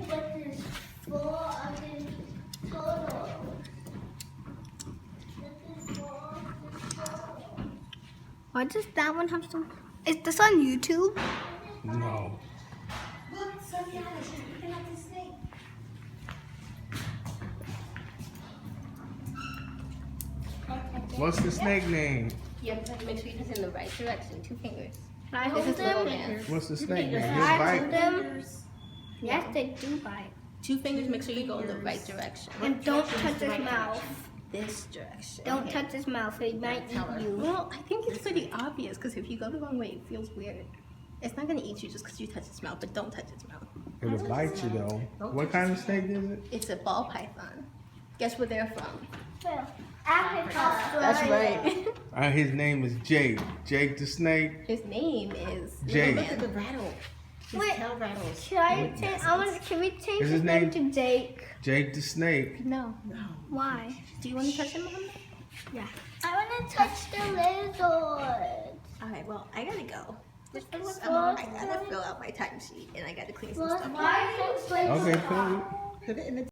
what is 4 total. Why does that one have some? Is this on YouTube? No. Look, Sophia, she's picking up the snake. What's the snake name? You have to make sure you're just in the right direction. 2 fingers. I This hold is little them. man. What's the snake name? I His hold bite? them. Yes, they do bite. 2 fingers, make sure you go in the right direction. And don't touch his mouth. This direction. Don't touch his mouth. He might eat you. Well, I think it's pretty obvious because if you go the wrong way, it feels weird. It's not going to eat you just because you touch its mouth, but don't touch its mouth. It'll bite you though. What kind of snake is it? It's a ball python. Guess where they're from? Africa. That's right. His name is Jake. Jake the snake. His name is Jake. Look at the rattle. His Wait. tail rattles. Should I change? Can we change Is his his name name- to Jake? Jake the snake. No. Why? Do you want to touch him, Mom? Yeah. I want to touch the lizard. All right. Well, I gotta go. I gotta fill out my timesheet and I gotta clean some stuff. Why is it Okay, cool. Put it in the